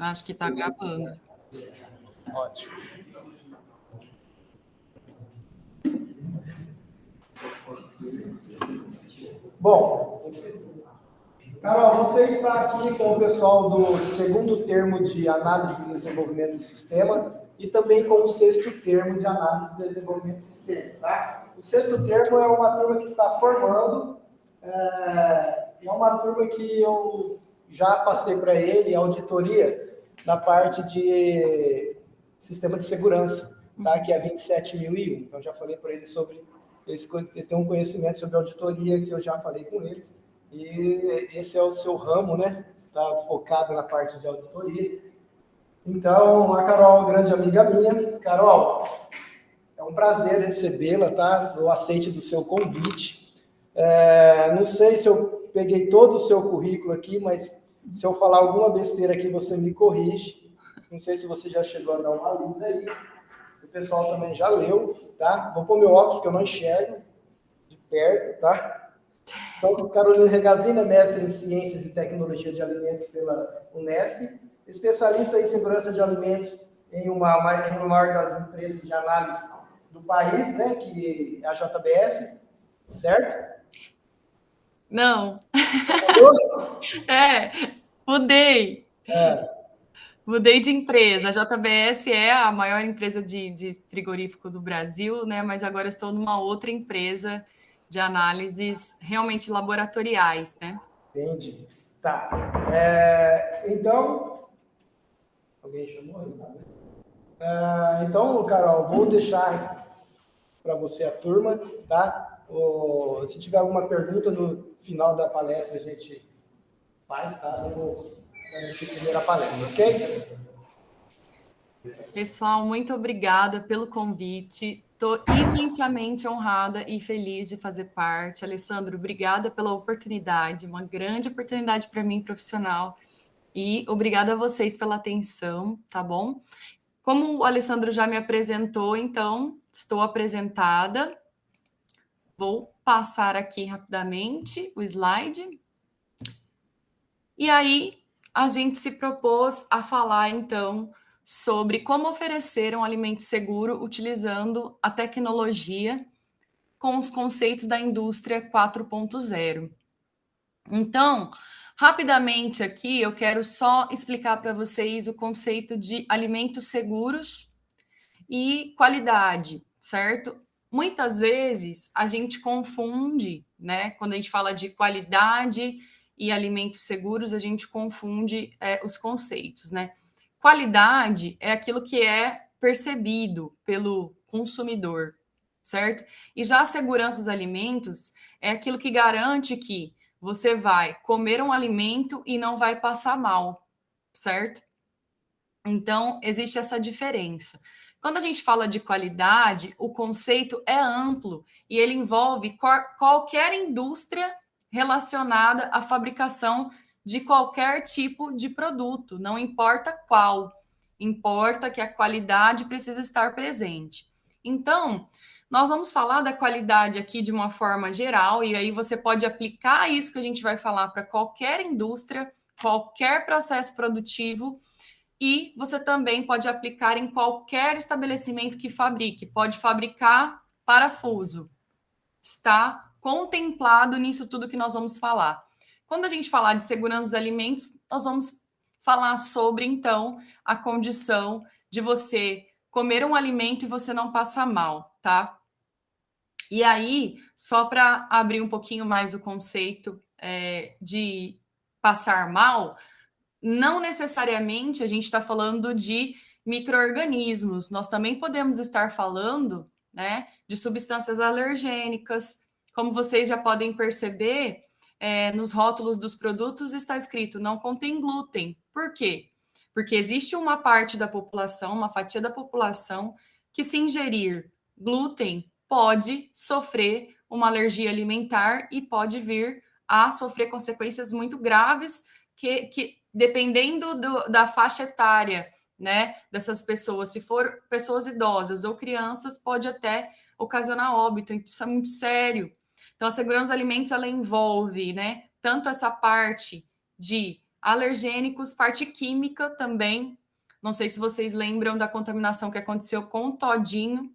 Acho que está gravando. Ótimo. Bom, Carol, você está aqui com o pessoal do segundo termo de análise e desenvolvimento de sistema e também com o sexto termo de análise e desenvolvimento de sistema, tá? O sexto termo é uma turma que está formando, é uma turma que eu já passei para ele a auditoria na parte de sistema de segurança, tá? Que é 27001. Então, já falei para ele sobre eles têm um conhecimento sobre auditoria que eu já falei com eles. E esse é o seu ramo, né? Está focado na parte de auditoria. Então, a Carol, grande amiga minha. Carol, é um prazer recebê-la, tá? Eu aceite do seu convite. Não sei se eu peguei todo o seu currículo aqui, mas se eu falar alguma besteira aqui, você me corrige. Não sei se você já chegou a dar uma lida aí. O pessoal também já leu, tá? Vou pôr meu óculos, porque eu não enxergo de perto, tá? Então, Carolina Regazina, mestre em Ciências e Tecnologia de Alimentos pela Unesp, especialista em segurança de alimentos em uma maior das empresas de análise do país, né, que é a JBS, certo? Não. Mudou? Mudei. É. Mudei de empresa. A JBS é a maior empresa de frigorífico do Brasil, né? Mas agora estou numa outra empresa de análises realmente laboratoriais, né? Entendi. Tá. Então, alguém chamou aí? Então, Carol, vou deixar para você a turma, tá? Se tiver alguma pergunta no final da palestra, a gente faz, tá? Vamos na primeira palestra, ok? Pessoal, muito obrigada pelo convite. Estou imensamente honrada e feliz de fazer parte. Alessandro, obrigada pela oportunidade, uma grande oportunidade para mim profissional. E obrigada a vocês pela atenção, tá bom? Como o Alessandro já me apresentou, então, estou apresentada. Vou passar aqui rapidamente o slide. E aí, a gente se propôs a falar, então, sobre como oferecer um alimento seguro utilizando a tecnologia com os conceitos da indústria 4.0. Então, rapidamente aqui, eu quero só explicar para vocês o conceito de alimentos seguros e qualidade, certo? Muitas vezes a gente confunde, né? Quando a gente fala de qualidade e alimentos seguros, a gente confunde os conceitos, né? Qualidade é aquilo que é percebido pelo consumidor, certo? E já a segurança dos alimentos é aquilo que garante que você vai comer um alimento e não vai passar mal, certo? Então, existe essa diferença. Quando a gente fala de qualidade, o conceito é amplo e ele envolve qualquer indústria relacionada à fabricação de qualquer tipo de produto, não importa qual, importa que a qualidade precisa estar presente. Então, nós vamos falar da qualidade aqui de uma forma geral, e aí você pode aplicar isso que a gente vai falar para qualquer indústria, qualquer processo produtivo. E você também pode aplicar em qualquer estabelecimento que fabrique, pode fabricar parafuso. Está contemplado nisso tudo que nós vamos falar. Quando a gente falar de segurança dos alimentos, nós vamos falar sobre, então, a condição de você comer um alimento e você não passar mal, tá? E aí, só para abrir um pouquinho mais o conceito de passar mal, não necessariamente a gente está falando de micro-organismos, nós também podemos estar falando, né, de substâncias alergênicas. Como vocês já podem perceber, nos rótulos dos produtos está escrito não contém glúten. Por quê? Porque existe uma parte da população, uma fatia da população, que se ingerir glúten pode sofrer uma alergia alimentar e pode vir a sofrer consequências muito graves que dependendo da faixa etária, né, dessas pessoas, se for pessoas idosas ou crianças, pode até ocasionar óbito. Isso é muito sério. Então, a segurança dos alimentos, ela envolve, né, tanto essa parte de alergênicos, parte química também. Não sei se vocês lembram da contaminação que aconteceu com o Todinho,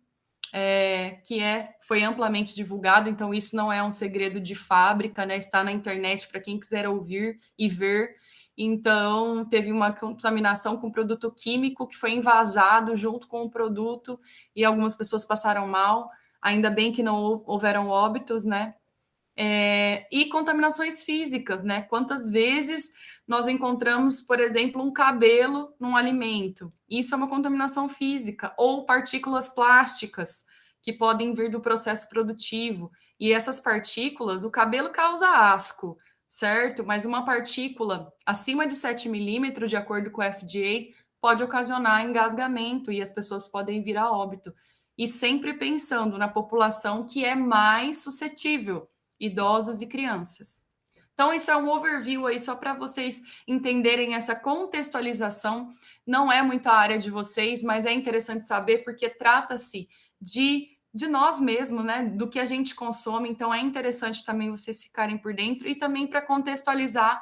foi amplamente divulgado, então isso não é um segredo de fábrica, né? Está na internet para quem quiser ouvir e ver. Então, teve uma contaminação com produto químico que foi envasado junto com o produto e algumas pessoas passaram mal. Ainda bem que não houveram óbitos, né? E contaminações físicas, né? Quantas vezes nós encontramos, por exemplo, um cabelo num alimento? Isso é uma contaminação física, ou partículas plásticas que podem vir do processo produtivo. E essas partículas, o cabelo causa asco, certo? Mas uma partícula acima de 7 milímetros, de acordo com o FDA, pode ocasionar engasgamento e as pessoas podem vir a óbito. E sempre pensando na população que é mais suscetível, idosos e crianças. Então, isso é um overview aí, só para vocês entenderem essa contextualização. Não é muito a área de vocês, mas é interessante saber porque trata-se de nós mesmos, né? Do que a gente consome. Então, é interessante também vocês ficarem por dentro e também para contextualizar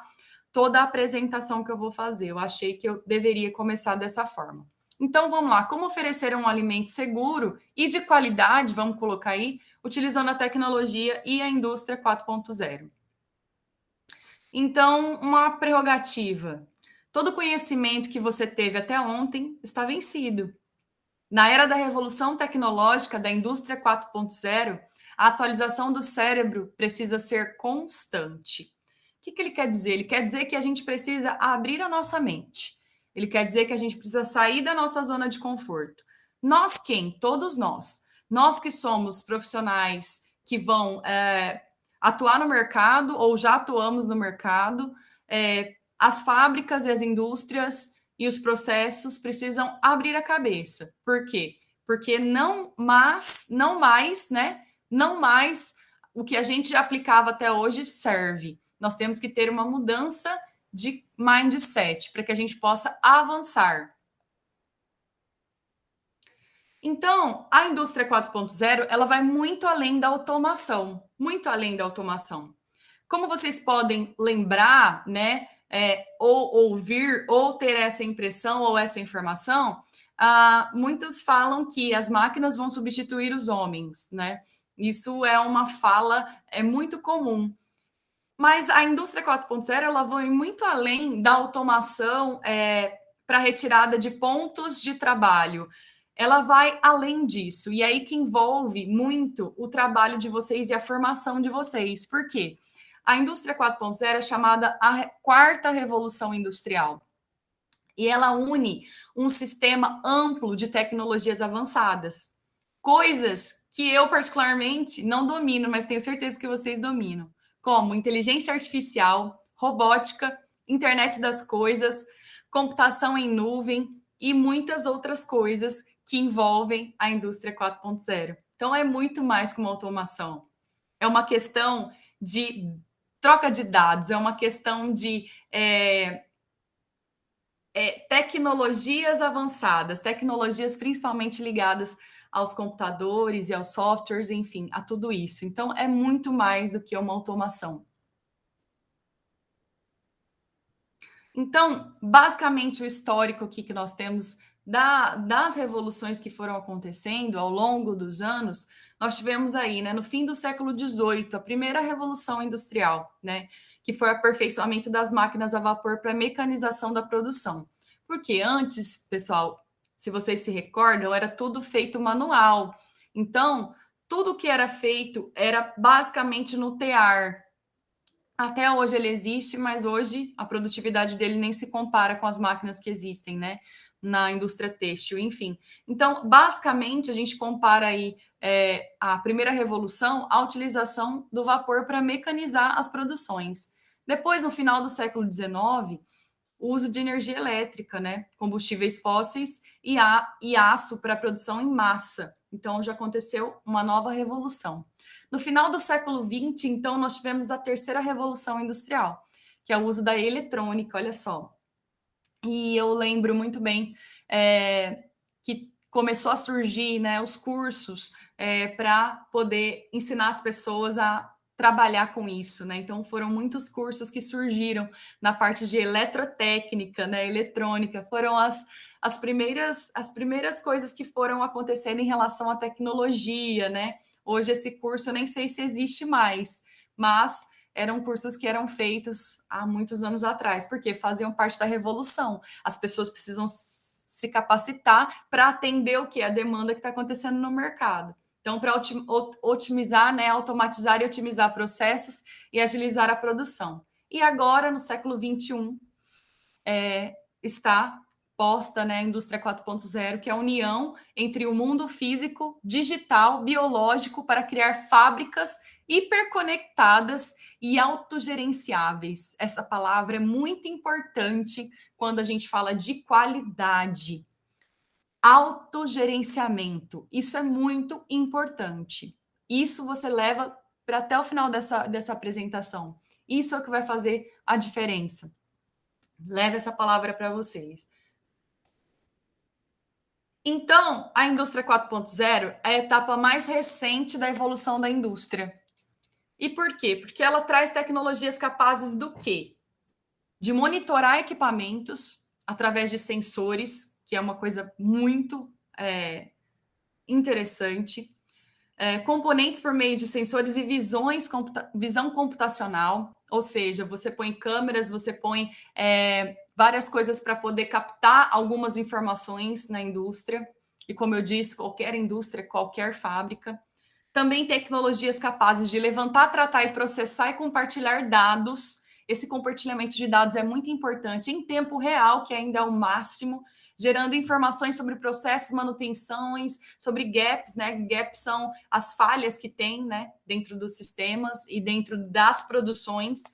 toda a apresentação que eu vou fazer. Eu achei que eu deveria começar dessa forma. Então, vamos lá. Como oferecer um alimento seguro e de qualidade, vamos colocar aí, utilizando a tecnologia e a indústria 4.0. Então, uma prerrogativa. Todo conhecimento que você teve até ontem está vencido. Na era da revolução tecnológica da indústria 4.0, a atualização do cérebro precisa ser constante. O que ele quer dizer? Ele quer dizer que a gente precisa abrir a nossa mente. Ele quer dizer que a gente precisa sair da nossa zona de conforto. Nós quem? Todos nós. Nós que somos profissionais que vão atuar no mercado ou já atuamos no mercado, as fábricas e as indústrias e os processos precisam abrir a cabeça. Por quê? Porque não mais, né? Não mais o que a gente aplicava até hoje serve. Nós temos que ter uma mudança de mindset para que a gente possa avançar. Então, a indústria 4.0, ela vai muito além da automação, muito além da automação. Como vocês podem lembrar, né, ou ouvir, ou ter essa impressão ou essa informação, muitos falam que as máquinas vão substituir os homens, né? Isso é uma fala muito comum. Mas a indústria 4.0 ela vai muito além da automação para retirada de pontos de trabalho. Ela vai além disso. E aí que envolve muito o trabalho de vocês e a formação de vocês. Por quê? A indústria 4.0 é chamada a quarta revolução industrial. E ela une um sistema amplo de tecnologias avançadas. Coisas que eu, particularmente, não domino, mas tenho certeza que vocês dominam. Como inteligência artificial, robótica, internet das coisas, computação em nuvem e muitas outras coisas que envolvem a indústria 4.0. Então, é muito mais que uma automação. É uma questão de troca de dados, é uma questão de tecnologias avançadas, tecnologias principalmente ligadas aos computadores e aos softwares, enfim, a tudo isso. Então, é muito mais do que uma automação. Então, basicamente, o histórico aqui que nós temos das revoluções que foram acontecendo ao longo dos anos, nós tivemos aí, né, no fim do século XVIII, a primeira revolução industrial, né, que foi o aperfeiçoamento das máquinas a vapor para a mecanização da produção. Porque antes, pessoal, se vocês se recordam, era tudo feito manual. Então, tudo que era feito era basicamente no tear. Até hoje ele existe, mas hoje a produtividade dele nem se compara com as máquinas que existem, né? Na indústria têxtil, enfim. Então, basicamente, a gente compara aí a primeira revolução à utilização do vapor para mecanizar as produções. Depois, no final do século XIX, o uso de energia elétrica, né? Combustíveis fósseis e aço para produção em massa. Então, já aconteceu uma nova revolução. No final do século XX, então, nós tivemos a terceira revolução industrial, que é o uso da eletrônica, olha só. E eu lembro muito bem que começou a surgir, né, os cursos para poder ensinar as pessoas a trabalhar com isso, né? Então foram muitos cursos que surgiram na parte de eletrotécnica, né, eletrônica, foram as primeiras coisas que foram acontecendo em relação à tecnologia, né? Hoje esse curso eu nem sei se existe mais, mas eram cursos que eram feitos há muitos anos atrás, porque faziam parte da revolução. As pessoas precisam se capacitar para atender o que? A demanda que está acontecendo no mercado. Então, para otimizar, né, automatizar e otimizar processos e agilizar a produção. E agora, no século XXI, está posta, né, a indústria 4.0, que é a união entre o mundo físico, digital, biológico, para criar fábricas hiperconectadas e autogerenciáveis. Essa palavra é muito importante quando a gente fala de qualidade. Autogerenciamento, isso é muito importante. Isso você leva para até o final dessa apresentação. Isso é o que vai fazer a diferença. Leve essa palavra para vocês. Então, a indústria 4.0 é a etapa mais recente da evolução da indústria. E por quê? Porque ela traz tecnologias capazes do quê? De monitorar equipamentos através de sensores, que é uma coisa muito interessante. Componentes por meio de sensores e visão computacional, ou seja, você põe câmeras, você põe várias coisas para poder captar algumas informações na indústria, e como eu disse, qualquer indústria, qualquer fábrica. Também tecnologias capazes de levantar, tratar e processar e compartilhar dados. Esse compartilhamento de dados é muito importante em tempo real, que ainda é o máximo, gerando informações sobre processos, manutenções, sobre gaps, né? Gaps são as falhas que tem, né, dentro dos sistemas e dentro das produções.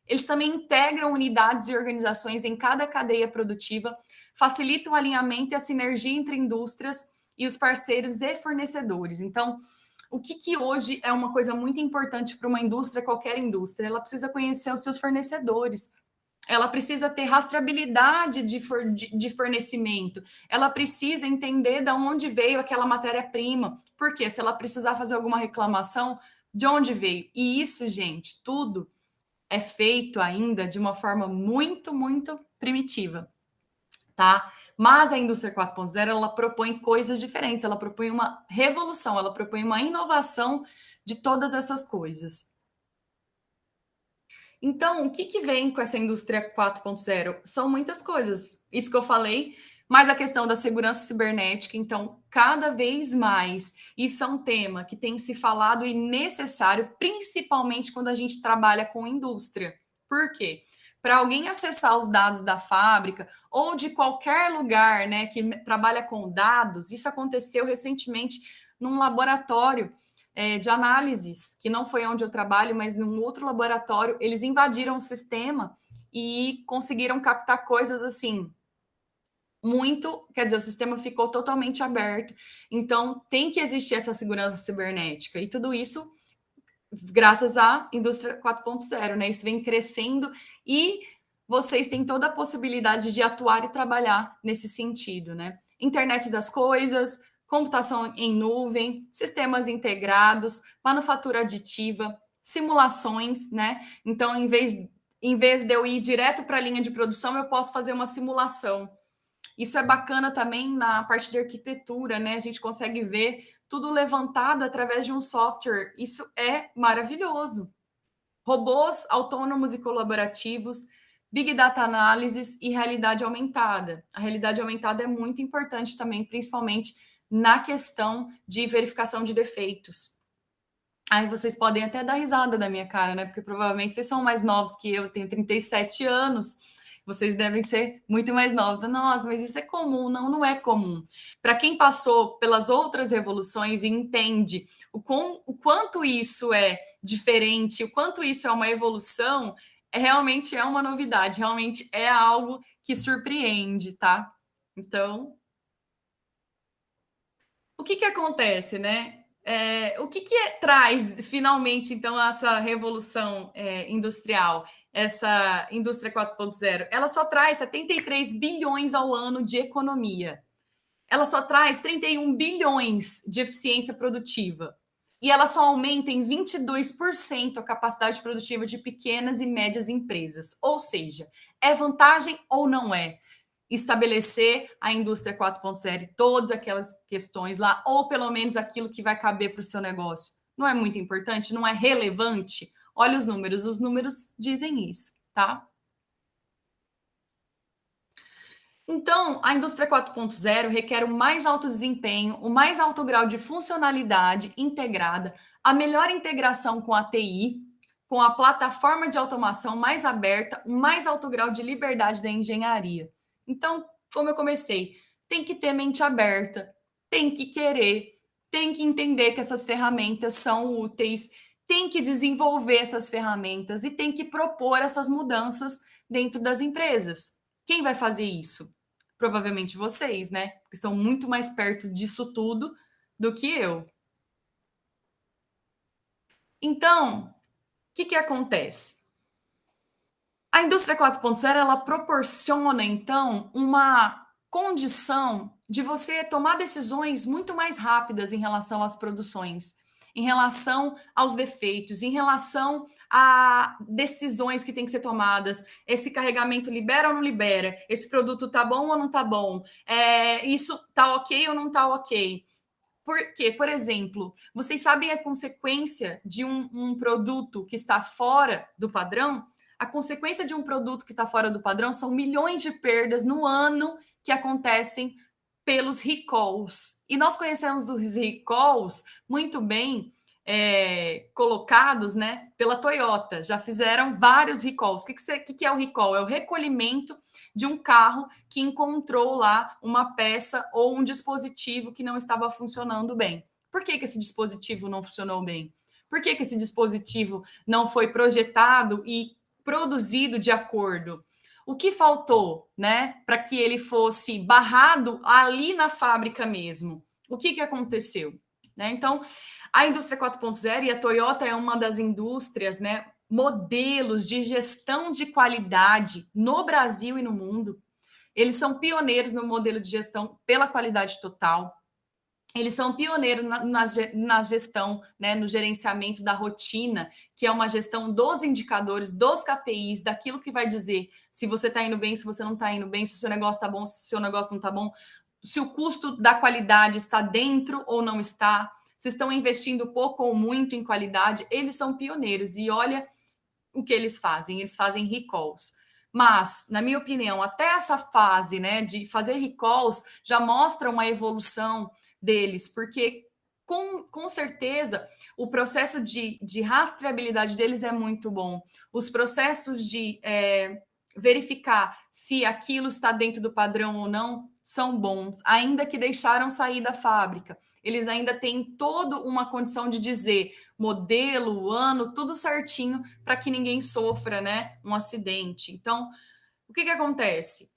Eles também integram unidades e organizações em cada cadeia produtiva, facilitam o alinhamento e a sinergia entre indústrias e os parceiros e fornecedores. Então, o que hoje é uma coisa muito importante para uma indústria, qualquer indústria? Ela precisa conhecer os seus fornecedores, ela precisa ter rastreabilidade de fornecimento, ela precisa entender de onde veio aquela matéria-prima, porque se ela precisar fazer alguma reclamação, de onde veio? E isso, gente, tudo é feito ainda de uma forma muito, muito primitiva, tá? Mas a indústria 4.0, ela propõe coisas diferentes, ela propõe uma revolução, ela propõe uma inovação de todas essas coisas. Então, o que vem com essa indústria 4.0? São muitas coisas, isso que eu falei, mas a questão da segurança cibernética, então, cada vez mais, isso é um tema que tem se falado e necessário, principalmente quando a gente trabalha com indústria. Por quê? Para alguém acessar os dados da fábrica ou de qualquer lugar, né, que trabalha com dados, isso aconteceu recentemente num laboratório de análises, que não foi onde eu trabalho, mas num outro laboratório, eles invadiram o sistema e conseguiram captar coisas assim, muito, quer dizer, o sistema ficou totalmente aberto, então tem que existir essa segurança cibernética, e tudo isso graças à indústria 4.0, né? Isso vem crescendo e vocês têm toda a possibilidade de atuar e trabalhar nesse sentido, né? Internet das coisas, computação em nuvem, sistemas integrados, manufatura aditiva, simulações, né? Então, em vez de eu ir direto para a linha de produção, eu posso fazer uma simulação. Isso é bacana também na parte de arquitetura, né? A gente consegue ver tudo levantado através de um software. Isso é maravilhoso. Robôs autônomos e colaborativos, Big Data Análises e realidade aumentada. A realidade aumentada é muito importante também, principalmente na questão de verificação de defeitos. Aí vocês podem até dar risada da minha cara, né? Porque provavelmente vocês são mais novos que eu tenho 37 anos. Vocês devem ser muito mais novos. Nossa, mas isso é comum. Não, não é comum. Para quem passou pelas outras revoluções e entende o quanto isso é diferente, o quanto isso é uma evolução, realmente é uma novidade, realmente é algo que surpreende, tá? Então, o que acontece, né? O que traz finalmente, então, essa revolução industrial, essa indústria 4.0? Ela só traz 73 bilhões ao ano de economia. Ela só traz 31 bilhões de eficiência produtiva. e ela só aumenta em 22% a capacidade produtiva de pequenas e médias empresas. Ou seja, é vantagem ou não é? Estabelecer a indústria 4.0 e todas aquelas questões lá, ou pelo menos aquilo que vai caber para o seu negócio. Não é muito importante? Não é relevante? Olha os números dizem isso, tá? Então, a indústria 4.0 requer o mais alto desempenho, o mais alto grau de funcionalidade integrada, a melhor integração com a TI, com a plataforma de automação mais aberta, o mais alto grau de liberdade da engenharia. Então, como eu comecei, tem que ter mente aberta, tem que querer, tem que entender que essas ferramentas são úteis, tem que desenvolver essas ferramentas e tem que propor essas mudanças dentro das empresas. Quem vai fazer isso? Provavelmente vocês, né? Que estão muito mais perto disso tudo do que eu. Então, o que acontece? A indústria 4.0 ela proporciona, então, uma condição de você tomar decisões muito mais rápidas em relação às produções, em relação aos defeitos, em relação a decisões que têm que ser tomadas. Esse carregamento libera ou não libera? Esse produto tá bom ou não tá bom? Isso tá ok ou não tá ok? Porque, por exemplo, vocês sabem a consequência de um produto que está fora do padrão? A consequência de um produto que está fora do padrão são milhões de perdas no ano que acontecem pelos recalls. E nós conhecemos os recalls muito bem colocados, né, pela Toyota. Já fizeram vários recalls. O que é o recall? É o recolhimento de um carro que encontrou lá uma peça ou um dispositivo que não estava funcionando bem. Por que esse dispositivo não funcionou bem? Por que esse dispositivo não foi projetado e produzido de acordo? O que faltou, né, para que ele fosse barrado ali na fábrica mesmo? O que aconteceu? Né? Então, a indústria 4.0 e a Toyota é uma das indústrias, né, modelos de gestão de qualidade no Brasil e no mundo. Eles são pioneiros no modelo de gestão pela qualidade total. Eles são pioneiros na gestão, né, no gerenciamento da rotina, que é uma gestão dos indicadores, dos KPIs, daquilo que vai dizer se você está indo bem, se você não está indo bem, se o seu negócio está bom, se o seu negócio não está bom, se o custo da qualidade está dentro ou não está, se estão investindo pouco ou muito em qualidade. Eles são pioneiros e olha o que eles fazem recalls. Mas, na minha opinião, até essa fase, né, de fazer recalls já mostra uma evolução deles, porque com certeza o processo de rastreabilidade deles é muito bom. Os processos de verificar se aquilo está dentro do padrão ou não são bons, ainda que deixaram sair da fábrica. Eles ainda têm toda uma condição de dizer modelo, ano, tudo certinho para que ninguém sofra, né, um acidente. Então, o que acontece?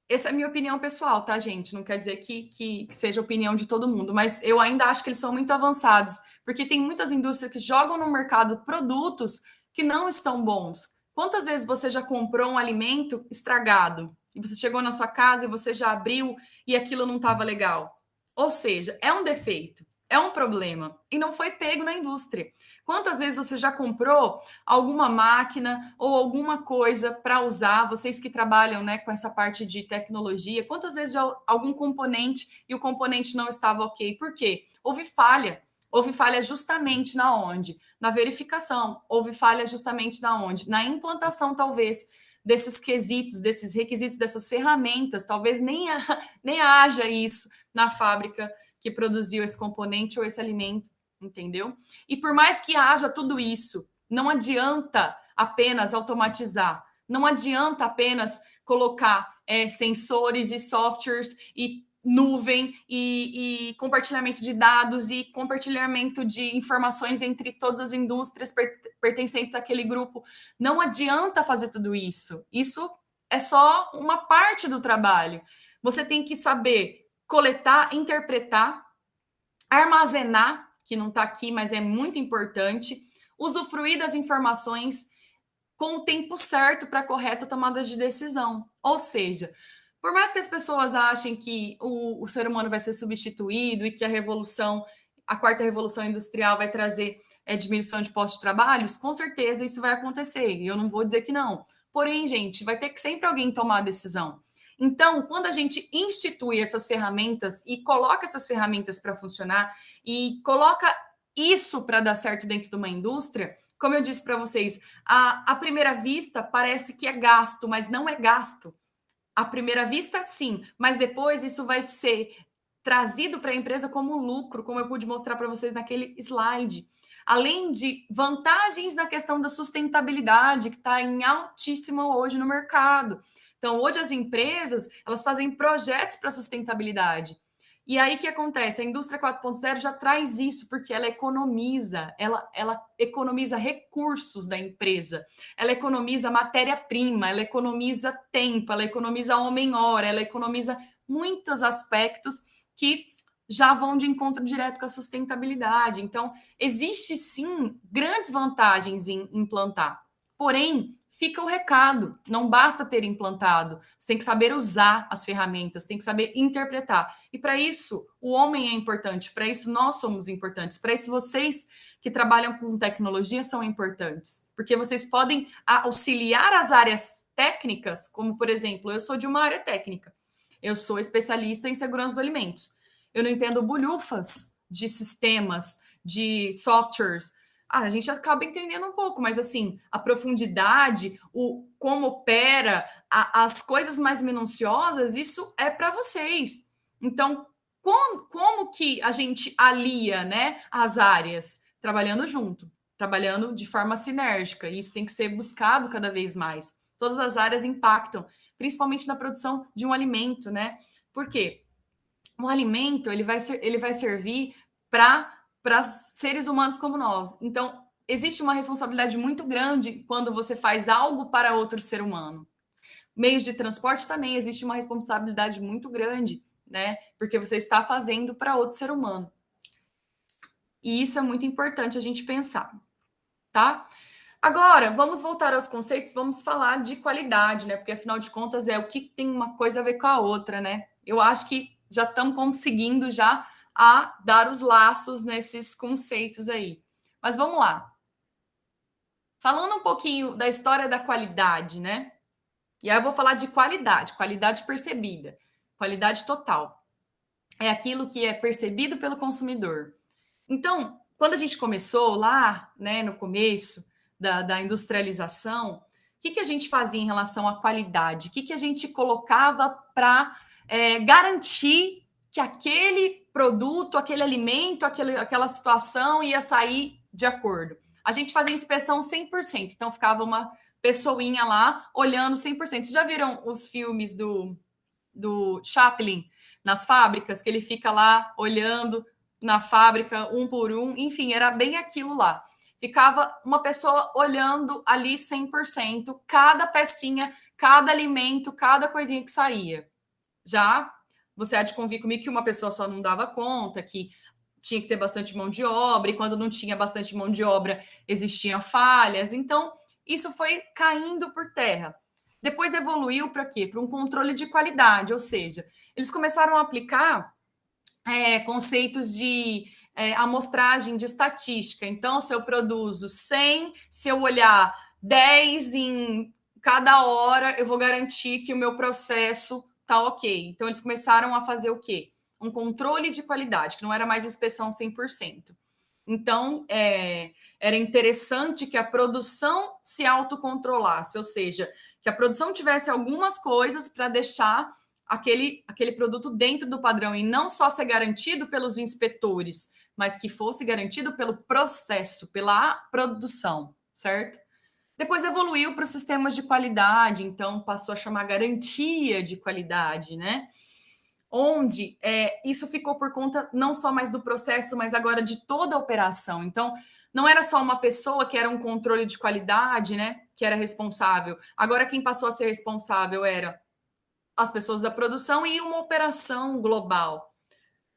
Essa é a minha opinião pessoal, tá, gente? Não quer dizer que seja a opinião de todo mundo, mas eu ainda acho que eles são muito avançados, porque tem muitas indústrias que jogam no mercado produtos que não estão bons. Quantas vezes você já comprou um alimento estragado e você chegou na sua casa e você já abriu e aquilo não estava legal? Ou seja, é um defeito, é um problema e não foi pego na indústria. Quantas vezes você já comprou alguma máquina ou alguma coisa para usar, vocês que trabalham, né, com essa parte de tecnologia, quantas vezes já algum componente e o componente não estava ok? Por quê? Houve falha justamente na onde? Na verificação. Houve falha justamente na onde? Na implantação, talvez, desses quesitos, desses requisitos, dessas ferramentas, talvez nem haja isso na fábrica que produziu esse componente ou esse alimento, entendeu? E por mais que haja tudo isso, não adianta apenas automatizar, não adianta apenas colocar sensores e softwares e nuvem e compartilhamento de dados e compartilhamento de informações entre todas as indústrias pertencentes àquele grupo. Não adianta fazer tudo isso. Isso é só uma parte do trabalho. Você tem que saber coletar, interpretar, armazenar, que não está aqui, mas é muito importante, usufruir das informações com o tempo certo para a correta tomada de decisão. Ou seja, por mais que as pessoas achem que o ser humano vai ser substituído e que a revolução a quarta revolução industrial vai trazer diminuição de postos de trabalho, com certeza isso vai acontecer, e eu não vou dizer que não. Porém, gente, vai ter que sempre alguém tomar a decisão. Então, quando a gente institui essas ferramentas e coloca essas ferramentas para funcionar e coloca isso para dar certo dentro de uma indústria, como eu disse para vocês, à primeira vista parece que é gasto, mas não é gasto. À primeira vista, sim, mas depois isso vai ser trazido para a empresa como lucro, como eu pude mostrar para vocês naquele slide. Além de vantagens na questão da sustentabilidade, que está em altíssima hoje no mercado. Então, hoje as empresas, elas fazem projetos para sustentabilidade. E aí o que acontece? A indústria 4.0 já traz isso, porque ela economiza, ela economiza recursos da empresa, ela economiza matéria-prima, ela economiza tempo, ela economiza homem-hora, ela economiza muitos aspectos que já vão de encontro direto com a sustentabilidade. Então, existe sim grandes vantagens em implantar. Porém, fica o recado, não basta ter implantado, você tem que saber usar as ferramentas, tem que saber interpretar. E para isso, o homem é importante, para isso nós somos importantes, para isso vocês que trabalham com tecnologia são importantes, porque vocês podem auxiliar as áreas técnicas, como por exemplo, eu sou de uma área técnica, eu sou especialista em segurança dos alimentos, eu não entendo bolhufas de sistemas, de softwares. A gente acaba entendendo um pouco, mas assim, a profundidade, o como opera, as coisas mais minuciosas, isso é para vocês. Então, como que a gente alia, né, as áreas? Trabalhando junto, trabalhando de forma sinérgica. E isso tem que ser buscado cada vez mais. Todas as áreas impactam, principalmente na produção de um alimento, né? Por quê? O alimento ele vai servir para seres humanos como nós. Então, existe uma responsabilidade muito grande quando você faz algo para outro ser humano. Meios de transporte também existe uma responsabilidade muito grande, né? Porque você está fazendo para outro ser humano. E isso é muito importante a gente pensar, tá? Agora, vamos voltar aos conceitos, vamos falar de qualidade, né? Porque afinal de contas é o que tem uma coisa a ver com a outra, né? Eu acho que já estamos conseguindo já a dar os laços nesses conceitos aí. Mas vamos lá. Falando um pouquinho da história da qualidade, né? E aí eu vou falar de qualidade, qualidade percebida, qualidade total. É aquilo que é percebido pelo consumidor. Então, quando a gente começou lá, né, no começo da industrialização, o que a gente fazia em relação à qualidade? O que a gente colocava para garantir que aquele produto, aquele alimento, aquela situação ia sair de acordo? A gente fazia inspeção 100%, então ficava uma pessoinha lá olhando 100%. Vocês já viram os filmes do Chaplin nas fábricas, que ele fica lá olhando na fábrica um por um, enfim, era bem aquilo lá. Ficava uma pessoa olhando ali 100%, cada pecinha, cada alimento, cada coisinha que saía. Já você há de convir comigo que uma pessoa só não dava conta, que tinha que ter bastante mão de obra, e quando não tinha bastante mão de obra, existiam falhas. Então, isso foi caindo por terra. Depois evoluiu para quê? Para um controle de qualidade, ou seja, eles começaram a aplicar conceitos de amostragem de estatística. Então, se eu produzo 100, se eu olhar 10 em cada hora, eu vou garantir que o meu processo está ok. Então, eles começaram a fazer o quê? Um controle de qualidade, que não era mais inspeção 100%. Então, era interessante que a produção se autocontrolasse, ou seja, que a produção tivesse algumas coisas para deixar aquele produto dentro do padrão e não só ser garantido pelos inspetores, mas que fosse garantido pelo processo, pela produção, certo? Depois evoluiu para os sistemas de qualidade, então passou a chamar garantia de qualidade, né? Onde isso ficou por conta não só mais do processo, mas agora de toda a operação. Então, não era só uma pessoa que era um controle de qualidade, né? Que era responsável. Agora, quem passou a ser responsável era as pessoas da produção e uma operação global.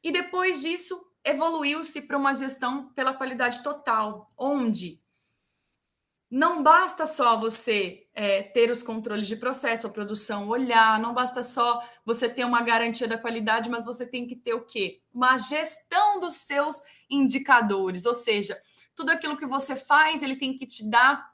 E depois disso, evoluiu-se para uma gestão pela qualidade total, onde não basta só você ter os controles de processo, a produção olhar, não basta só você ter uma garantia da qualidade, mas você tem que ter o quê? Uma gestão dos seus indicadores, ou seja, tudo aquilo que você faz, ele tem que te dar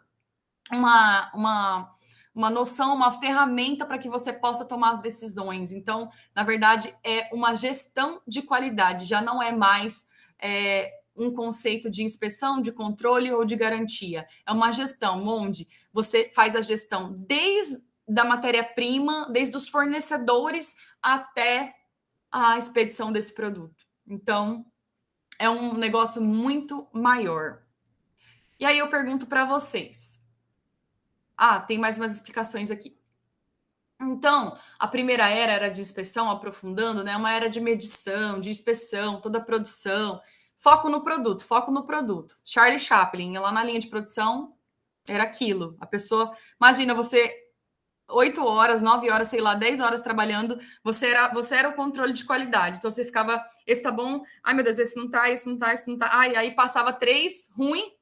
uma noção, uma ferramenta para que você possa tomar as decisões. Então, na verdade, é uma gestão de qualidade, já não é mais um conceito de inspeção, de controle ou de garantia. É uma gestão onde você faz a gestão desde da matéria-prima, desde os fornecedores até a expedição desse produto. Então, é um negócio muito maior. E aí eu pergunto para vocês. Tem mais umas explicações aqui. Então, a primeira era de inspeção, aprofundando, né? Uma era de medição, de inspeção, toda a produção. Foco no produto, foco no produto. Charlie Chaplin, lá na linha de produção, era aquilo. A pessoa, imagina você 8 horas, 9 horas, sei lá, 10 horas trabalhando, você era o controle de qualidade. Então você ficava, esse tá bom, ai meu Deus, esse não tá, esse não tá, esse não tá. Aí passava 3 ruim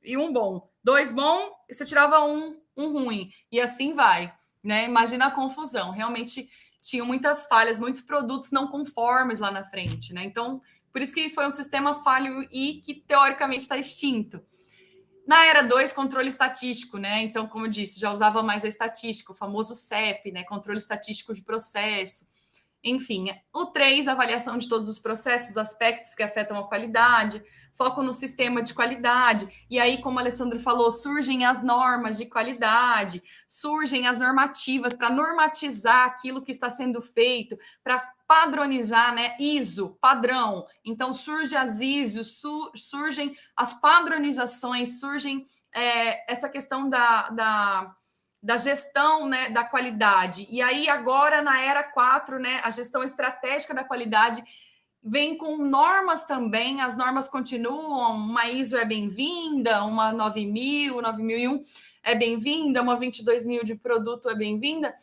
e um bom. 2 bom, e você tirava um ruim. E assim vai, né? Imagina a confusão. Realmente tinham muitas falhas, muitos produtos não conformes lá na frente, né? Então, por isso que foi um sistema falho e que teoricamente está extinto. Na era 2, controle estatístico, né? Então, como eu disse, já usava mais a estatística, o famoso CEP, né? Controle estatístico de processo. Enfim, o 3, avaliação de todos os processos, aspectos que afetam a qualidade, foco no sistema de qualidade. E aí, como o Alessandro falou, surgem as normas de qualidade, surgem as normativas para normatizar aquilo que está sendo feito, para padronizar, né? ISO, padrão. Então, surgem as ISOs, surgem as padronizações, surgem essa questão da gestão, né, da qualidade. E aí, agora, na era 4, né, a gestão estratégica da qualidade vem com normas também, as normas continuam, uma ISO é bem-vinda, uma 9000, 9001 é bem-vinda, uma 22000 de produto é bem-vinda,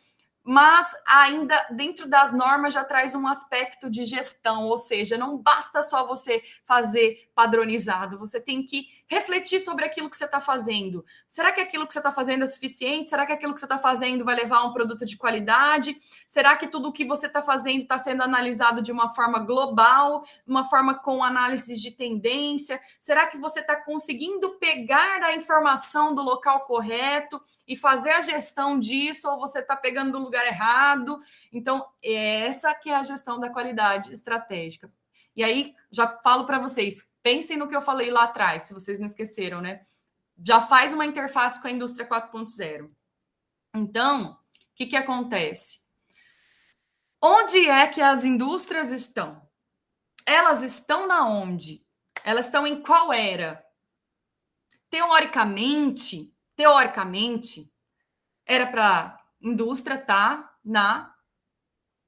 mas ainda dentro das normas já traz um aspecto de gestão, ou seja, não basta só você fazer padronizado, você tem que refletir sobre aquilo que você está fazendo. Será que aquilo que você está fazendo é suficiente? Será que aquilo que você está fazendo vai levar a um produto de qualidade? Será que tudo o que você está fazendo está sendo analisado de uma forma global, uma forma com análises de tendência? Será que você está conseguindo pegar a informação do local correto e fazer a gestão disso, ou você está pegando do lugar errado? Então, essa que é a gestão da qualidade estratégica. E aí, já falo para vocês, pensem no que eu falei lá atrás, se vocês não esqueceram, né? Já faz uma interface com a indústria 4.0. Então, o que acontece? Onde é que as indústrias estão? Elas estão na onde? Elas estão em qual era? Teoricamente, era para a indústria estar na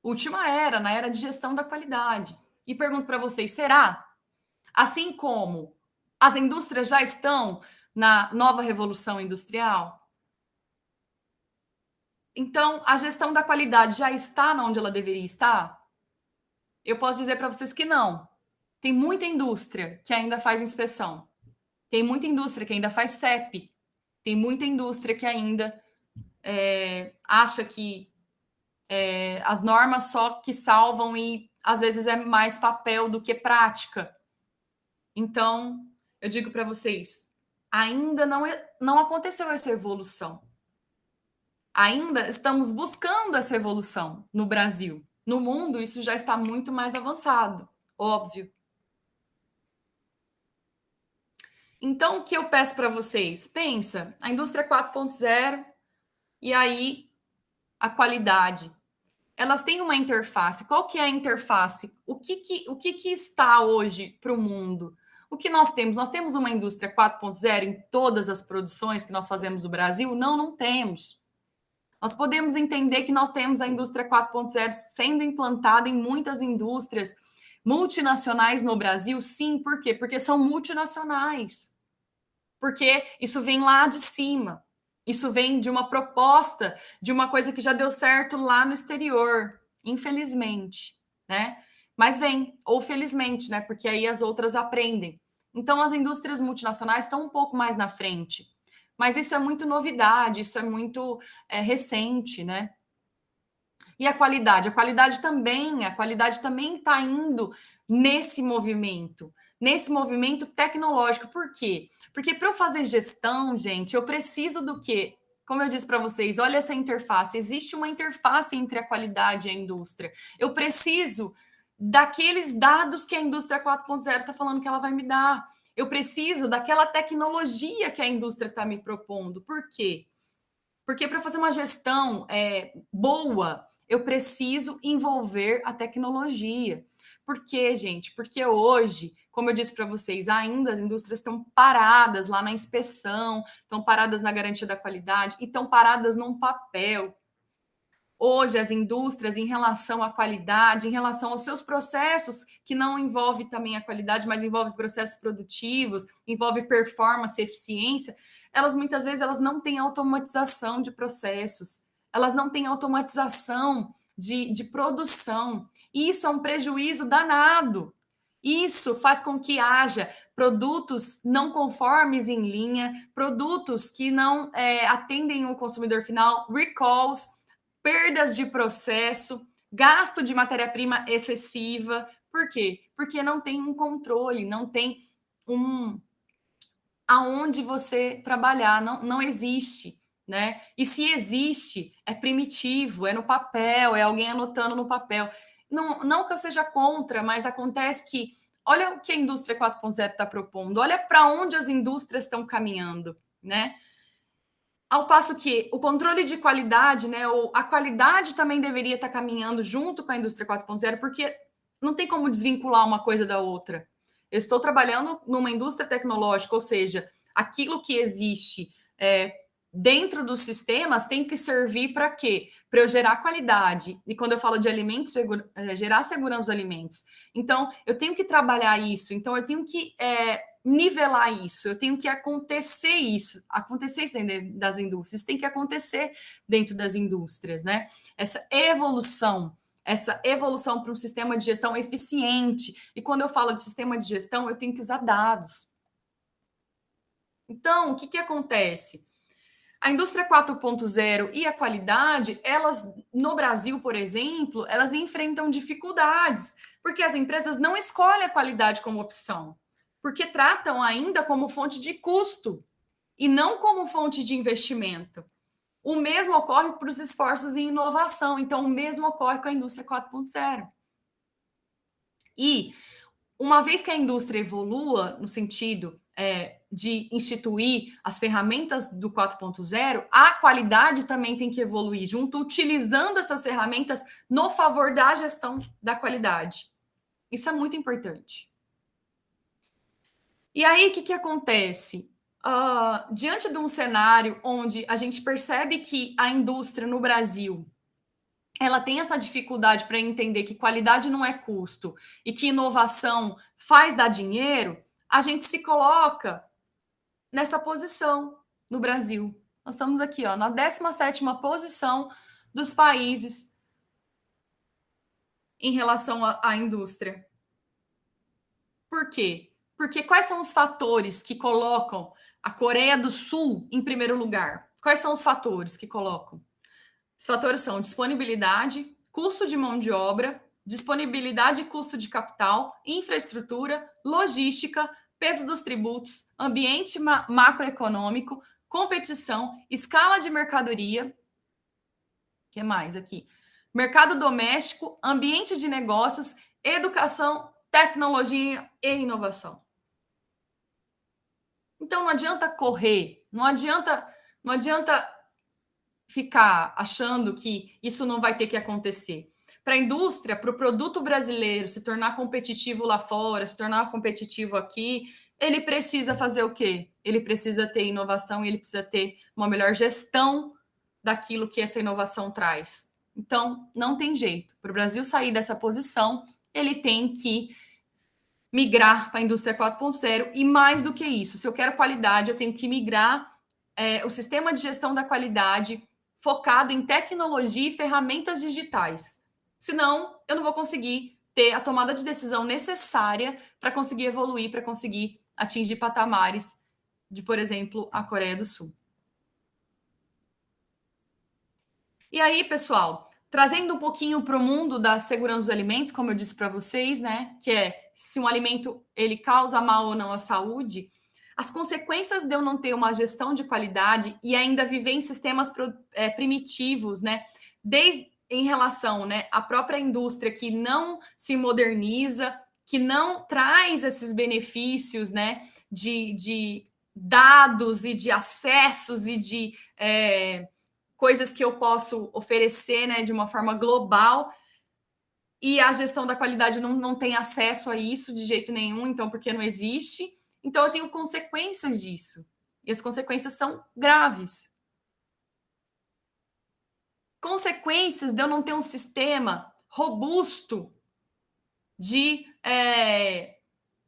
última era, na era de gestão da qualidade. E pergunto para vocês, será? Assim como as indústrias já estão na nova revolução industrial? Então, a gestão da qualidade já está onde ela deveria estar? Eu posso dizer para vocês que não. Tem muita indústria que ainda faz inspeção. Tem muita indústria que ainda faz CEP. Tem muita indústria que ainda acha que as normas só que salvam e às vezes é mais papel do que prática. Então, eu digo para vocês, ainda não aconteceu essa evolução. Ainda estamos buscando essa evolução no Brasil. No mundo, isso já está muito mais avançado, óbvio. Então, o que eu peço para vocês? Pensa, a indústria 4.0 e aí a qualidade. Elas têm uma interface. Qual que é a interface? O que está hoje para o mundo? O que nós temos? Nós temos uma indústria 4.0 em todas as produções que nós fazemos no Brasil? Não, não temos. Nós podemos entender que nós temos a indústria 4.0 sendo implantada em muitas indústrias multinacionais no Brasil, sim, por quê? Porque são multinacionais. Porque isso vem lá de cima. Isso vem de uma proposta, de uma coisa que já deu certo lá no exterior, infelizmente, né? Mas vem, ou felizmente, né? Porque aí as outras aprendem. Então, as indústrias multinacionais estão um pouco mais na frente. mas isso é muito novidade, isso é muito recente, né? E a qualidade? A qualidade também está indo nesse movimento tecnológico. Por quê? Porque para eu fazer gestão, gente, eu preciso do quê? Como eu disse para vocês, olha essa interface. Existe uma interface entre a qualidade e a indústria. Eu preciso daqueles dados que a indústria 4.0 está falando que ela vai me dar. Eu preciso daquela tecnologia que a indústria está me propondo. Por quê? Porque para fazer uma gestão boa, eu preciso envolver a tecnologia. Por quê, gente? Porque hoje, como eu disse para vocês, ainda as indústrias estão paradas lá na inspeção, estão paradas na garantia da qualidade e estão paradas num papel. Hoje, as indústrias, em relação à qualidade, em relação aos seus processos, que não envolve também a qualidade, mas envolve processos produtivos, envolve performance, eficiência, elas muitas vezes elas não têm automatização de processos, elas não têm automatização de produção. E isso é um prejuízo danado. Isso faz com que haja produtos não conformes em linha, produtos que não atendem o consumidor final, recalls, perdas de processo, gasto de matéria-prima excessiva. Por quê? Porque não tem um controle, não tem aonde você trabalhar, não existe, né? E se existe, é primitivo, é no papel, é alguém anotando no papel. Não que eu seja contra, mas acontece que olha o que a indústria 4.0 está propondo, olha para onde as indústrias estão caminhando, né? Ao passo que o controle de qualidade, né, ou a qualidade também deveria estar caminhando junto com a indústria 4.0, porque não tem como desvincular uma coisa da outra. Eu estou trabalhando numa indústria tecnológica, ou seja, aquilo que existe dentro dos sistemas tem que servir para quê? Para eu gerar qualidade. E quando eu falo de alimentos, gerar segurança dos alimentos. Então, eu tenho que trabalhar isso. Então, eu tenho que nivelar isso, eu tenho que acontecer isso dentro das indústrias, isso tem que acontecer dentro das indústrias, né? Essa evolução para um sistema de gestão eficiente. E quando eu falo de sistema de gestão, eu tenho que usar dados. Então, o que acontece? A indústria 4.0 e a qualidade, elas, no Brasil, por exemplo, elas enfrentam dificuldades, porque as empresas não escolhem a qualidade como opção, porque tratam ainda como fonte de custo e não como fonte de investimento. O mesmo ocorre para os esforços em inovação, então o mesmo ocorre com a indústria 4.0. E uma vez que a indústria evolua no sentido de instituir as ferramentas do 4.0, a qualidade também tem que evoluir junto, utilizando essas ferramentas no favor da gestão da qualidade. Isso é muito importante. E aí, o que acontece? Diante de um cenário onde a gente percebe que a indústria no Brasil ela tem essa dificuldade para entender que qualidade não é custo e que inovação faz dar dinheiro, a gente se coloca nessa posição no Brasil. Nós estamos aqui, na 17ª posição dos países em relação à indústria. Por quê? Porque quais são os fatores que colocam a Coreia do Sul em primeiro lugar? Quais são os fatores que colocam? Os fatores são disponibilidade, custo de mão de obra, disponibilidade e custo de capital, infraestrutura, logística, peso dos tributos, ambiente macroeconômico, competição, escala de mercadoria. O que mais aqui? Mercado doméstico, ambiente de negócios, educação, tecnologia e inovação. Então não adianta correr, não adianta ficar achando que isso não vai ter que acontecer. Para a indústria, para o produto brasileiro se tornar competitivo lá fora, se tornar competitivo aqui, ele precisa fazer o quê? Ele precisa ter inovação e ele precisa ter uma melhor gestão daquilo que essa inovação traz. Então, não tem jeito. Para o Brasil sair dessa posição, ele tem que migrar para a indústria 4.0 e mais do que isso, se eu quero qualidade, eu tenho que migrar o sistema de gestão da qualidade focado em tecnologia e ferramentas digitais. Senão, eu não vou conseguir ter a tomada de decisão necessária para conseguir evoluir, para conseguir atingir patamares de, por exemplo, a Coreia do Sul. E aí, pessoal, trazendo um pouquinho para o mundo da segurança dos alimentos, como eu disse para vocês, né, que é se um alimento ele causa mal ou não à saúde, as consequências de eu não ter uma gestão de qualidade e ainda viver em sistemas primitivos, né, desde em relação, né, à própria indústria que não se moderniza, que não traz esses benefícios, né, de dados e de acessos e de coisas que eu posso oferecer, né, de uma forma global, e a gestão da qualidade não tem acesso a isso de jeito nenhum, então, porque não existe. Então, eu tenho consequências disso. E as consequências são graves. Consequências de eu não ter um sistema robusto de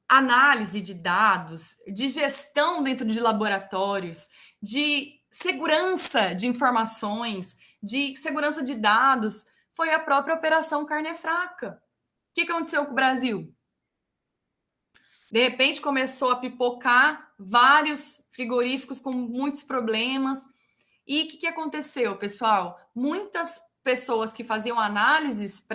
análise de dados, de gestão dentro de laboratórios, de segurança de informações, de segurança de dados, foi a própria Operação Carne Fraca. O que aconteceu com o Brasil? De repente começou a pipocar vários frigoríficos com muitos problemas. E o que aconteceu, pessoal? Muitas pessoas que faziam análises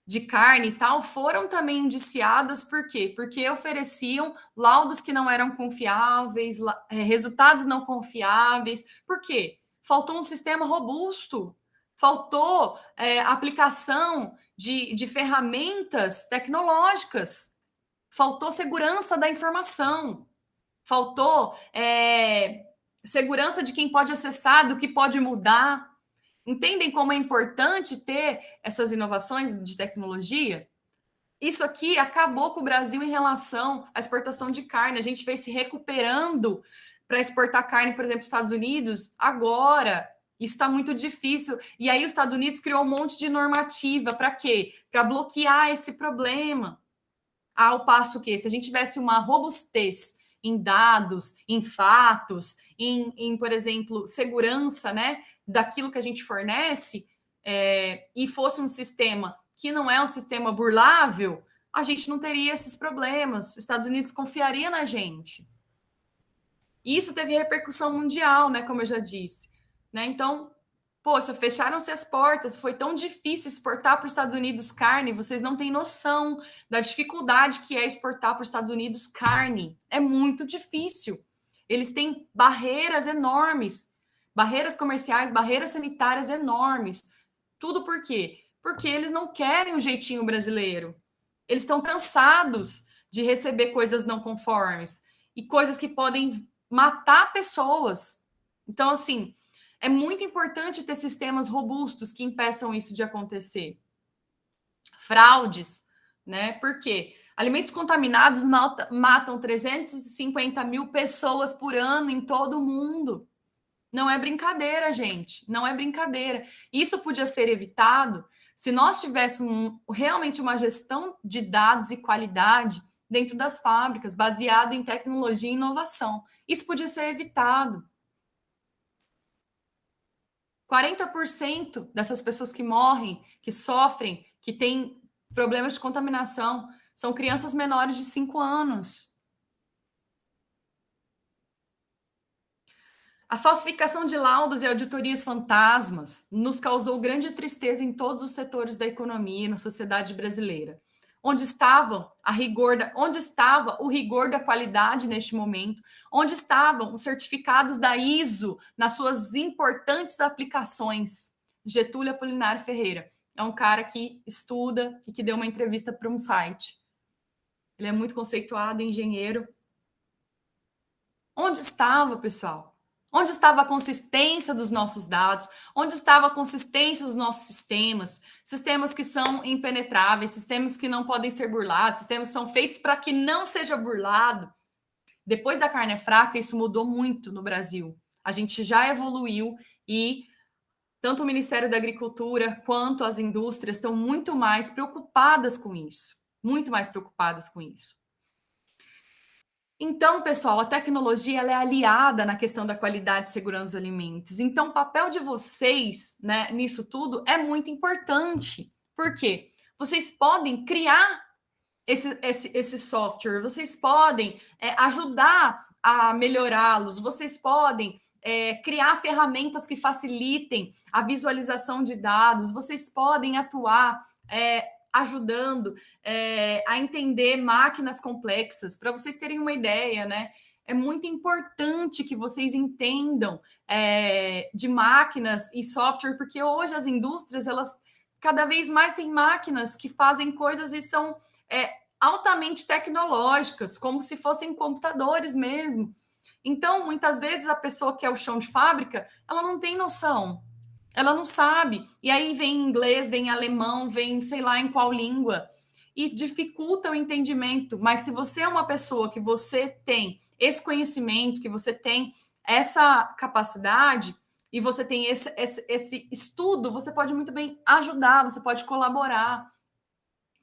de carne e tal, foram também indiciadas, por quê? Porque ofereciam laudos que não eram confiáveis, resultados não confiáveis. Por quê? Faltou um sistema robusto, faltou aplicação de ferramentas tecnológicas, faltou segurança da informação, faltou segurança de quem pode acessar, do que pode mudar. Entendem como é importante ter essas inovações de tecnologia? Isso aqui acabou com o Brasil em relação à exportação de carne. A gente vem se recuperando para exportar carne, por exemplo, para os Estados Unidos agora. Isso está muito difícil. E aí os Estados Unidos criou um monte de normativa. Para quê? Para bloquear esse problema. Ao passo que, se a gente tivesse uma robustez em dados, em fatos, por exemplo, segurança, né, daquilo que a gente fornece, e fosse um sistema que não é um sistema burlável, a gente não teria esses problemas. Os Estados Unidos confiaria na gente. E isso teve repercussão mundial, né, como eu já disse. Né? Então, poxa, fecharam-se as portas, foi tão difícil exportar para os Estados Unidos carne, vocês não têm noção da dificuldade que é exportar para os Estados Unidos carne. É muito difícil. Eles têm barreiras enormes, barreiras comerciais, barreiras sanitárias enormes. Tudo por quê? Porque eles não querem o jeitinho brasileiro. Eles estão cansados de receber coisas não conformes e coisas que podem matar pessoas. Então, assim, é muito importante ter sistemas robustos que impeçam isso de acontecer. Fraudes, né? Por quê? Alimentos contaminados matam 350 mil pessoas por ano em todo o mundo. Não é brincadeira, gente. Não é brincadeira. Isso podia ser evitado se nós tivéssemos realmente uma gestão de dados e qualidade dentro das fábricas, baseado em tecnologia e inovação. Isso podia ser evitado. 40% dessas pessoas que morrem, que sofrem, que têm problemas de contaminação, são crianças menores de 5 anos. A falsificação de laudos e auditorias fantasmas nos causou grande tristeza em todos os setores da economia e na sociedade brasileira. Onde estava o rigor da qualidade neste momento? Onde estavam os certificados da ISO nas suas importantes aplicações? Getúlio Apolinário Ferreira é um cara que estuda e que deu uma entrevista para um site. Ele é muito conceituado, engenheiro. Onde estava, pessoal? Onde estava a consistência dos nossos dados? Onde estava a consistência dos nossos sistemas? Sistemas que são impenetráveis, sistemas que não podem ser burlados, sistemas que são feitos para que não seja burlado. Depois da carne fraca, isso mudou muito no Brasil. A gente já evoluiu e tanto o Ministério da Agricultura quanto as indústrias estão muito mais preocupadas com isso. Muito mais preocupadas com isso. Então, pessoal, a tecnologia ela é aliada na questão da qualidade e segurança dos alimentos. Então, o papel de vocês, né, nisso tudo é muito importante. Por quê? Vocês podem criar esse software, vocês podem ajudar a melhorá-los, vocês podem criar ferramentas que facilitem a visualização de dados, vocês podem atuar ajudando a entender máquinas complexas. Para vocês terem uma ideia, né? É muito importante que vocês entendam de máquinas e software, porque hoje as indústrias, elas cada vez mais têm máquinas que fazem coisas e são altamente tecnológicas, como se fossem computadores mesmo. Então, muitas vezes, a pessoa que é o chão de fábrica, ela não tem noção, ela não sabe. E aí vem inglês, vem alemão, vem sei lá em qual língua, e dificulta o entendimento. Mas se você é uma pessoa que você tem esse conhecimento, que você tem essa capacidade, e você tem esse estudo, você pode muito bem ajudar, você pode colaborar.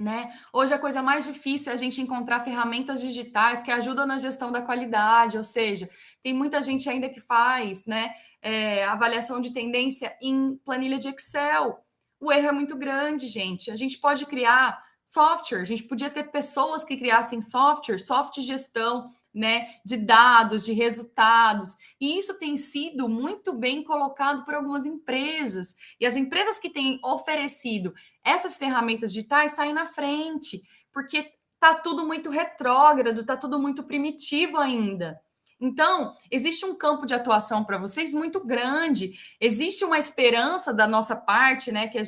Né? Hoje a coisa mais difícil é a gente encontrar ferramentas digitais que ajudam na gestão da qualidade, ou seja, tem muita gente ainda que faz, né, avaliação de tendência em planilha de Excel. O erro é muito grande, gente. A gente pode criar software, a gente podia ter pessoas que criassem software de gestão, né, de dados, de resultados. E isso tem sido muito bem colocado por algumas empresas. E as empresas que têm oferecido essas ferramentas digitais saem na frente, porque está tudo muito retrógrado, está tudo muito primitivo ainda. Então, existe um campo de atuação para vocês muito grande, existe uma esperança da nossa parte, né? Que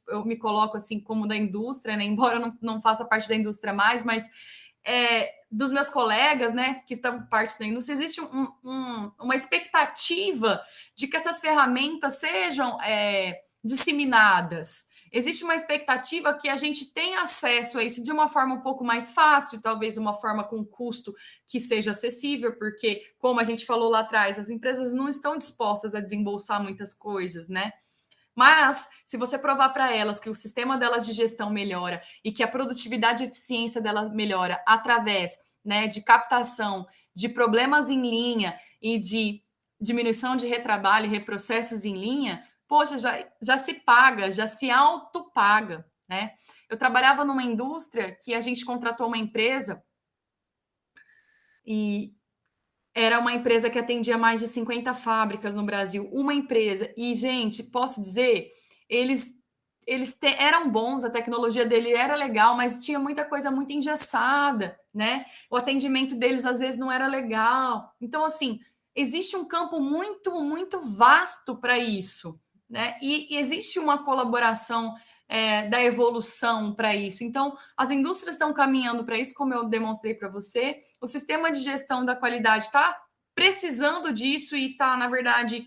eu me coloco assim como da indústria, né? Embora eu não faça parte da indústria mais, mas dos meus colegas, né, que estão parte da indústria, existe uma expectativa de que essas ferramentas sejam disseminadas. Existe uma expectativa que a gente tenha acesso a isso de uma forma um pouco mais fácil, talvez uma forma com custo que seja acessível, porque, como a gente falou lá atrás, as empresas não estão dispostas a desembolsar muitas coisas, né? Mas, se você provar para elas que o sistema delas de gestão melhora e que a produtividade e eficiência delas melhora através, né, de captação de problemas em linha e de diminuição de retrabalho e reprocessos em linha, poxa, já se paga, já se autopaga, né? Eu trabalhava numa indústria que a gente contratou uma empresa e era uma empresa que atendia mais de 50 fábricas no Brasil, uma empresa. E, gente, posso dizer, eram bons, a tecnologia dele era legal, mas tinha muita coisa muito engessada, né? O atendimento deles às vezes não era legal. Então, assim, existe um campo muito, muito vasto para isso, né? E existe uma colaboração da evolução para isso. Então, as indústrias estão caminhando para isso, como eu demonstrei para você. O sistema de gestão da qualidade está precisando disso e está, na verdade,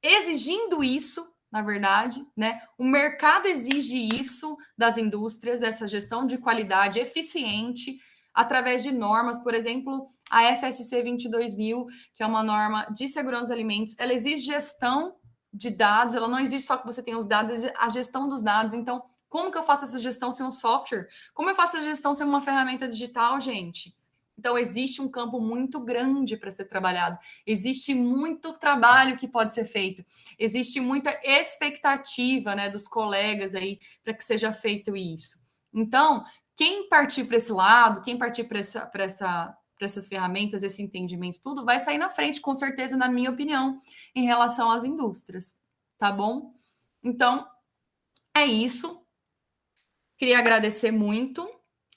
exigindo isso, na verdade, né? O mercado exige isso das indústrias, essa gestão de qualidade eficiente, através de normas, por exemplo, a FSC 22000, que é uma norma de segurança dos alimentos, ela exige gestão de dados, ela não existe só que você tenha os dados, a gestão dos dados. Então, como que eu faço essa gestão sem um software? Como eu faço a gestão sem uma ferramenta digital, gente? Então, existe um campo muito grande para ser trabalhado. Existe muito trabalho que pode ser feito. Existe muita expectativa, né, dos colegas aí para que seja feito isso. Então, quem partir para esse lado, quem partir para essas ferramentas, esse entendimento, tudo, vai sair na frente, com certeza, na minha opinião, em relação às indústrias. Tá bom? Então, é isso. Queria agradecer muito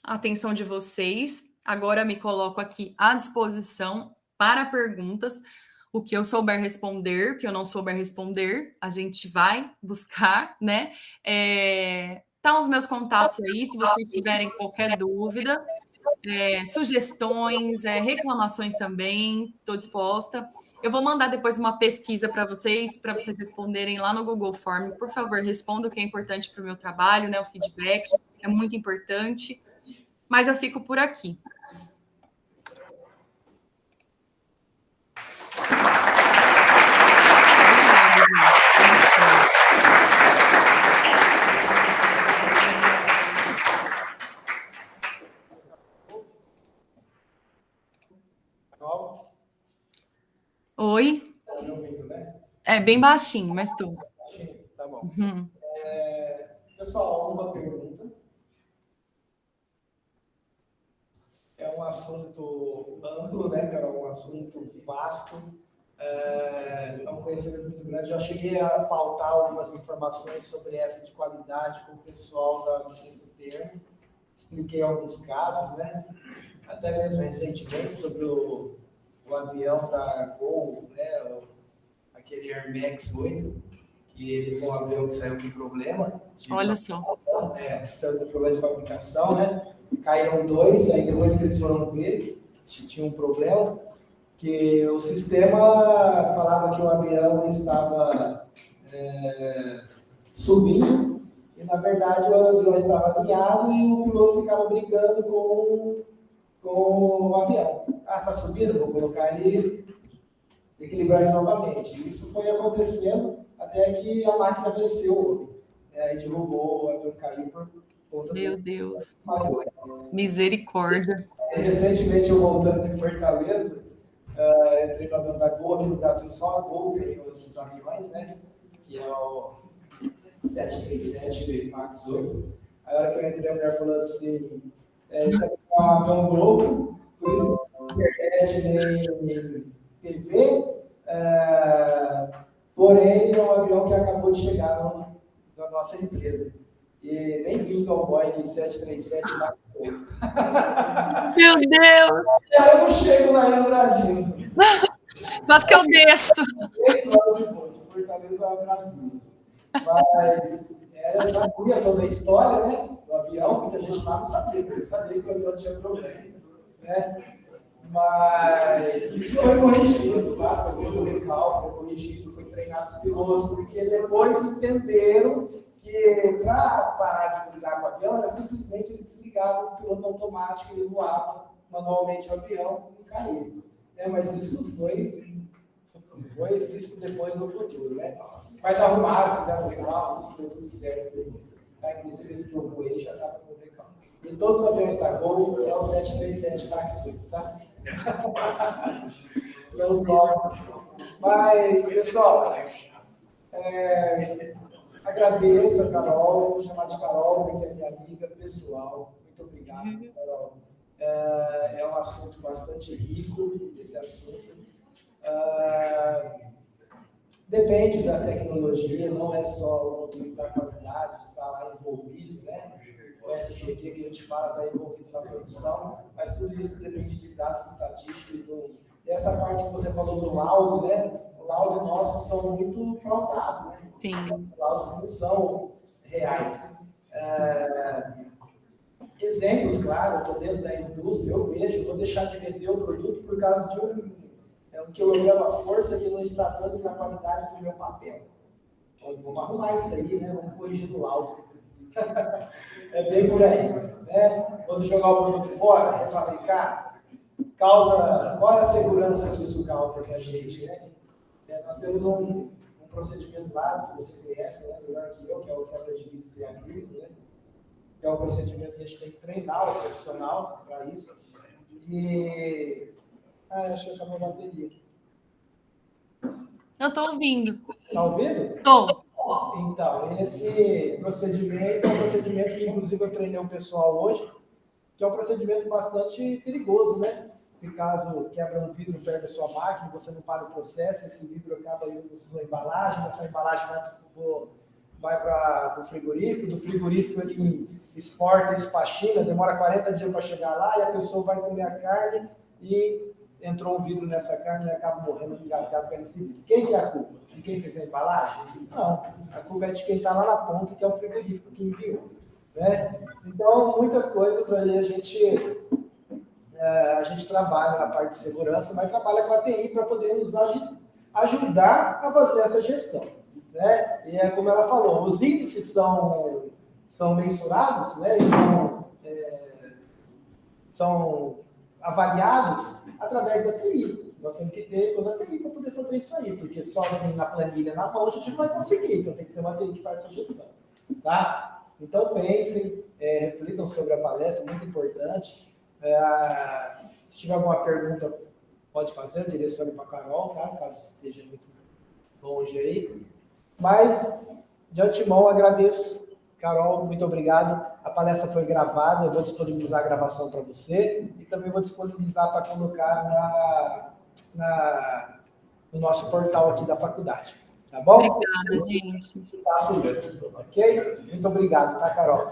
a atenção de vocês. Agora me coloco aqui à disposição para perguntas. O que eu souber responder, o que eu não souber responder, a gente vai buscar, né? Tá os meus contatos aí, se vocês tiverem qualquer dúvida, sugestões, reclamações também, estou disposta. Eu vou mandar depois uma pesquisa para vocês responderem lá no Google Form. Por favor, respondam o que é importante para o meu trabalho, né? O feedback é muito importante. Mas eu fico por aqui. Oi? Tá me ouvindo, né? É bem baixinho, mas tô. Baixinho, tá bom. Uhum. Pessoal, uma pergunta. É um assunto amplo, né, Carol? Um assunto vasto. É um conhecimento muito grande. Já cheguei a pautar algumas informações sobre essa de qualidade com o pessoal do sexto termo. Expliquei alguns casos, né? Até mesmo recentemente sobre o avião da Gol, né? Aquele Air Max 8, que ele foi um avião que saiu com problema de Olha só. fabricação, saiu com problema de fabricação, né? Caíram dois, aí depois que eles foram ver, tinha um problema, que o sistema falava que o avião estava subindo, e na verdade o avião estava alinhado e o piloto ficava brincando com o avião. Ah, tá subindo, vou colocar ele, equilibrar ele novamente. Isso foi acontecendo até que a máquina venceu, e derrubou, o avião caiu por conta Meu do Deus. falhou. Misericórdia. Recentemente, eu voltando de Fortaleza, entrei no avião da Gol, aqui no Brasil só a Gol tem esses aviões, né? Que é o 737 Max 8. Aí, a hora que eu entrei, a mulher falou assim: esse aqui é um avião novo, por isso que não tem internet nem TV, porém é um avião que acabou de chegar na nossa empresa. E bem-vindo ao Boeing 737 Max 8. Meu Deus! Eu não chego lá no Brasil. Quase que eu desço. 3 horas de voo, de Fortaleza a Brasília. Mas eu sabia toda a história, né? Do avião, muita gente lá não sabia, porque eu sabia que o avião tinha problemas. Né? Mas isso foi corrigido, tá? Foi feito o recalque, foi corrigido, foi treinado os pilotos, porque depois entenderam que para parar de brigar com o avião, era simplesmente ele desligava o piloto automático, ele voava manualmente o avião e caía. Mas isso foi visto depois no futuro, né? Mas arrumaram, fizeram legal, tudo deu tudo certo. Inclusive esse que eu voei já estava com legal. E todos os aviões da Gol é o 737 Max 8, tá? São os novos. Mas, pessoal, agradeço a Carol, vou chamar de Carol, porque é minha amiga pessoal. Muito obrigado, Carol. É um assunto bastante rico, esse assunto. Depende da tecnologia, não é só o controle da qualidade, está lá envolvido, né? O SGQ que a gente fala está envolvido na produção, mas tudo isso depende de dados estatísticos. E essa parte que você falou do laudo, né? O laudo nosso são muito fraudados, né? Sim. Os laudos não são reais. Exemplos, claro, eu estou dentro da indústria, eu vejo, eu vou deixar de vender o produto por causa de um quilograma-força que não está dando na qualidade do meu papel. Então, vamos arrumar isso aí, né? Vamos corrigir no laudo. É bem por aí. Né? Quando jogar o produto fora, refabricar, qual é a segurança que isso causa para a gente? Né? Nós temos um procedimento lá, que você conhece, né? Melhor que eu, que é o quebra de vidros e acrílico, né? Que é um procedimento que a gente tem que treinar o profissional para isso. E... acho que acabou a bateria. Eu estou ouvindo. Está ouvindo? Estou. Então, esse procedimento é um procedimento que, inclusive, eu treinei o pessoal hoje, que é um procedimento bastante perigoso, né? Se caso quebra um vidro perto da sua máquina, você não para o processo, esse vidro acaba indo na sua embalagem, essa embalagem vai para o frigorífico, do frigorífico ele exporta isso para a China, demora 40 dias para chegar lá, e a pessoa vai comer a carne e entrou um vidro nessa carne e acaba morrendo engasgado com esse vidro. Quem que é a culpa? De quem fez a embalagem? Não, a culpa é de quem está lá na ponta, que é o frigorífico que enviou. Né? Então, muitas coisas aí a gente trabalha na parte de segurança, mas trabalha com a TI para poder nos ajudar a fazer essa gestão. Né? E é como ela falou, os índices são mensurados, né? E são avaliados através da TI. Nós temos que ter toda a TI para poder fazer isso aí, porque sozinho na planilha, na mão, a gente não vai conseguir. Então tem que ter uma TI que faz essa gestão. Tá? Então pensem, reflitam sobre a palestra, muito importante. Se tiver alguma pergunta, pode fazer, direcione para a Carol, tá? Caso esteja muito longe aí. Mas, de antemão, agradeço. Carol, muito obrigado. A palestra foi gravada, eu vou disponibilizar a gravação para você e também vou disponibilizar para colocar no nosso portal aqui da faculdade. Tá bom? Obrigada, gente. Faço isso, ok? Muito obrigado, tá, Carol?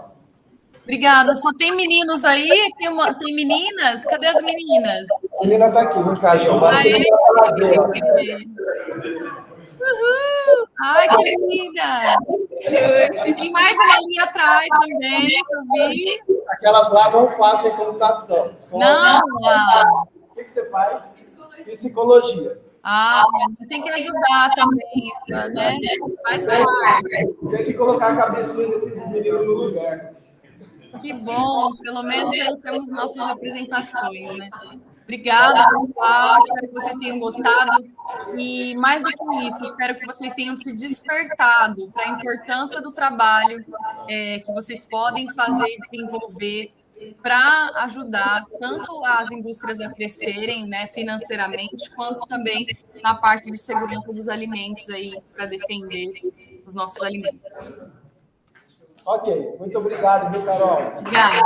Obrigada. Só tem meninos aí? Tem meninas? Cadê as meninas? A menina está aqui, vem cá, Giovana. Aê! Uhul! Ai, que linda! Tem mais uma ali atrás também, que eu vi. Aquelas lá não fazem computação. Não! O que você faz? Psicologia. Ah, tem que ajudar também, né? Faz parte. Tem que colocar a cabecinha desses meninos no lugar. Que bom, pelo menos aí temos nossas apresentações, né? Obrigada, pessoal. Espero que vocês tenham gostado. E mais do que isso, espero que vocês tenham se despertado para a importância do trabalho que vocês podem fazer e desenvolver para ajudar tanto as indústrias a crescerem, né, financeiramente, quanto também na parte de segurança dos alimentos aí, para defender os nossos alimentos. Ok, muito obrigado, viu, Carol? Obrigada.